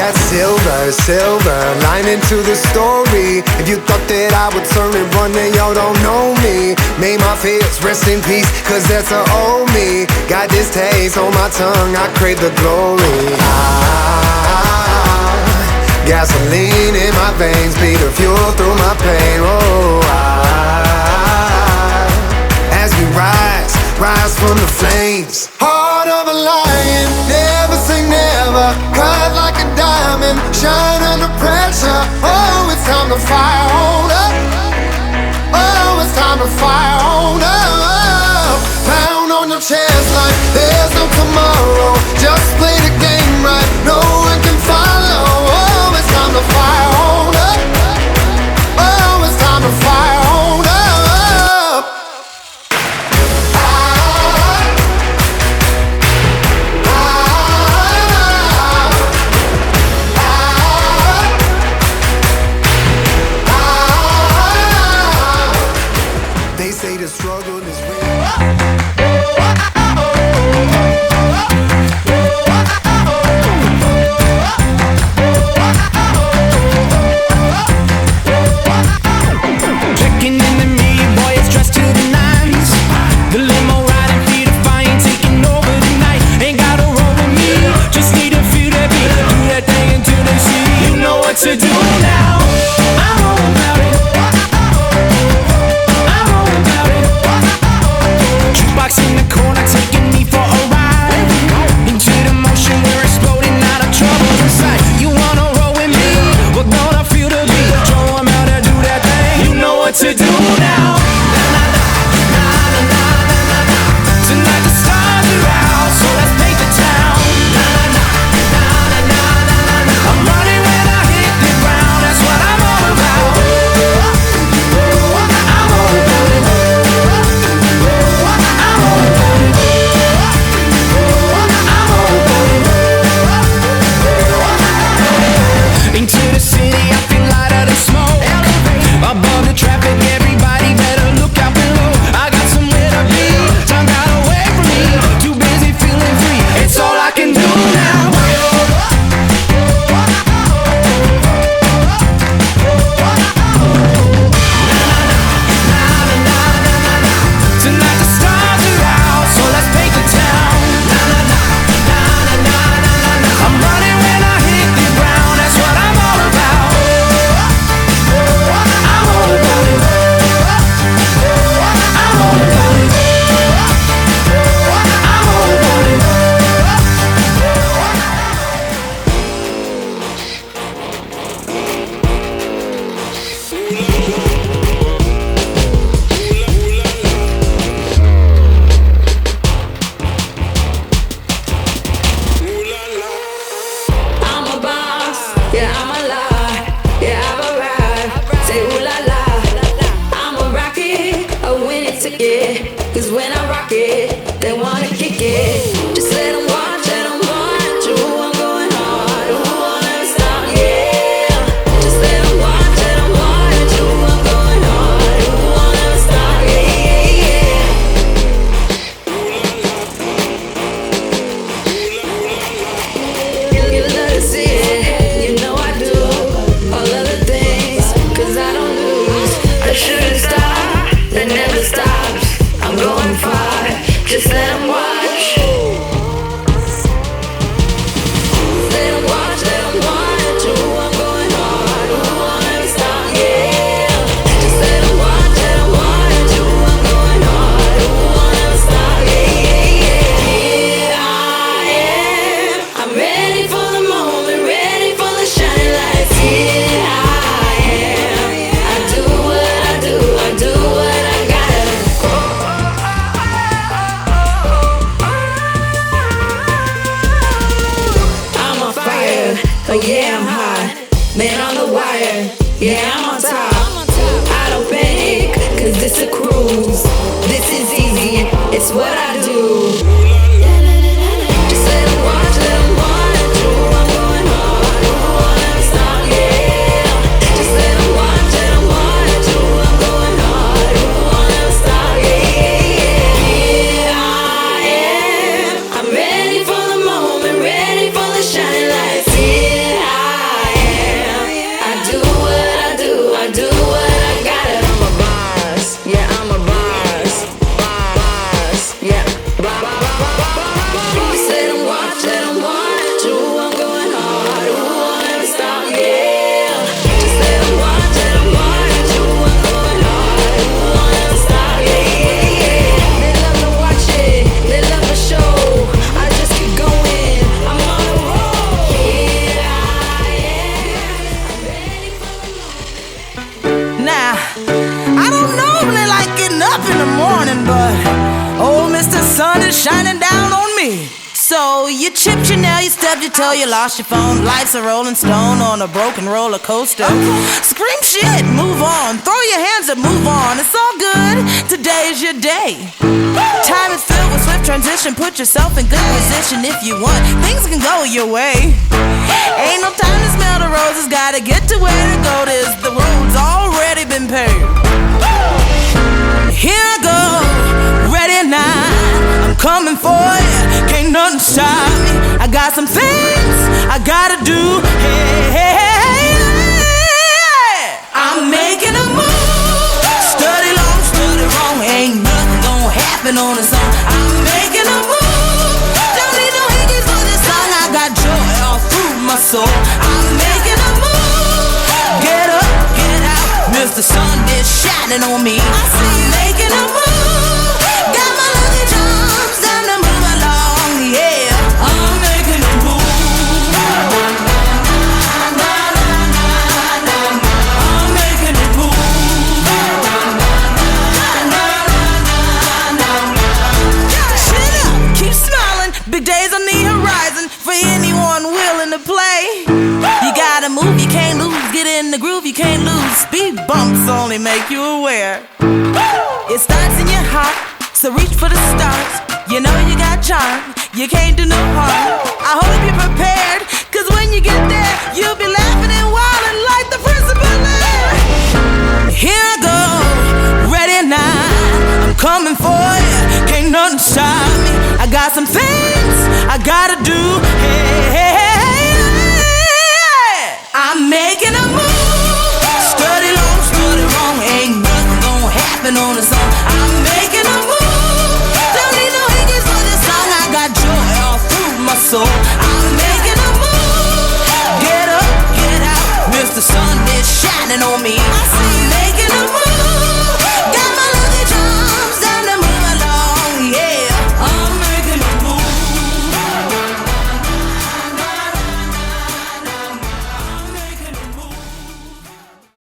that silver lining to the story. If you thought that I would turn and run, then y'all don't know me. May my fears rest in peace, cause that's a old me. Got this taste on my tongue, I crave the glory. Gasoline in my veins, be the fuel through my pain. Oh, as we rise from the flames. Heart of a lion, never say never. Cut like a diamond, shine under pressure. Oh, it's time to fire on up. Oh, it's time to fire on up. Pound on your chest like there's no tomorrow. Just play the game right, no one can follow. Oh, it's time to fire on up. Oh, it's time to fire on up. They say the struggle is real. Checking in the mirror, boy, it's dressed to the nines. The limo riding, feet of fire, ain't taking over tonight. Ain't gotta roll with me, just need a few to beat. Do that thing until they see. You know what to do now. I'm all about it. I'm all about it. Jukebox in the corner, taking me for a ride. Into the motion, we're exploding out of trouble inside. You wanna roll with me? We're gonna feel the beat. Show 'em how to do that thing. You know what to do now. Tonight the stars are out, so let's paint the town. I'm running when I hit the ground. That's what I'm all about. I'm all about it. I'm all about it. I'm all about it. Into the city, I feel lighter than smoke. Above the traffic, everybody better look out below. I got somewhere to be, time got away from me. Too busy feeling free, it's all I can do now. Tonight the stars are out, so let's paint the town. I'm running when I hit the ground, that's what I'm all about. I'm all about it. I'm all about it. I'm all about it. I'm a boss, yeah, I'm a lie, yeah, I've arrived. Say ooh la la, I'm a rocket, a winning ticket. 'Cause when I rock it, they wanna kick it. Just let 'em watch you. I'm going hard, ooh, I'll never stop, yeah. Just let 'em watch you. I'm going hard, ooh, I'll never stop, yeah, yeah. You love to see it, you know I do. All of the things, 'cause I don't lose. The shooting star that never stops. I'm going far, just let 'em watch. Let 'em watch you. I'm going hard, ooh, I'll never stop, yeah. Just let 'em watch you. I'm going hard, ooh, I'll never stop, yeah, yeah, yeah. Here I am, I'm ready for the moment, ready for the shining lights. Here I am, I do what I do, I do what I gotta. I'm on fire, oh yeah, I'm hot. Man on the wire, yeah, I'm on top. I don't panic, 'cause this a cruise. This is easy, it's what I do. Just let 'em watch you. I'm going hard, ooh, I'll never stop, yeah. Just let 'em watch you. I'm going hard, ooh, I'll never stop, yeah, yeah, yeah. Here I am, I'm ready for the moment, ready for the shining lights. Here I I don't normally like getting up in the morning, but oh, Mr. Sun is shining down on me. So you chipped your nail, you stubbed your toe, you lost your phone. Life's a rolling stone on a broken roller coaster. Scream shit, move on, throw your hands up, move on. It's all good, today's your day. Time is filled with swift transition. Put yourself in good position if you want. Things can go your way. Ain't no time to smell the roses. Gotta get to where to go. This the road's already been paved. Here I go, ready now. I'm coming for you. Can't nothing stop me. I got some things I gotta do. Hey, hey, hey, hey. I'm making a move. Study long, study wrong. Ain't nothing gonna happen on its own. I'm making a move. Don't need no hickeys for this song. I got joy all through my soul. I'm making a move. Get up, get out. Mr. Sun is shining on me. I'm making a move. Got my lucky charms, time to move along. Yeah, I'm making a move. I'm making a move. Chin up, keep smiling. Big days on the horizon for anyone willing to play. You gotta move, you can't lose. Get in the groove, you can't lose. Speed bumps only make you aware. It starts in your heart, so reach for the stars. You know you got charm, you can't do no harm. I hope you're prepared, cause when you get there, you'll be laughing and wilding like the principal there. Here I go, ready now. I'm coming for you, can't nothing stop me. I got some things I gotta do. Hey, hey, hey, hey. I'm making a move. Study long, study wrong. Ain't nothing gonna happen on its own. I'm making a move. Don't need no hickeys for this song. I got joy all through my soul. I'm making a move. Get up, get out. Mr. Sun is shining on me.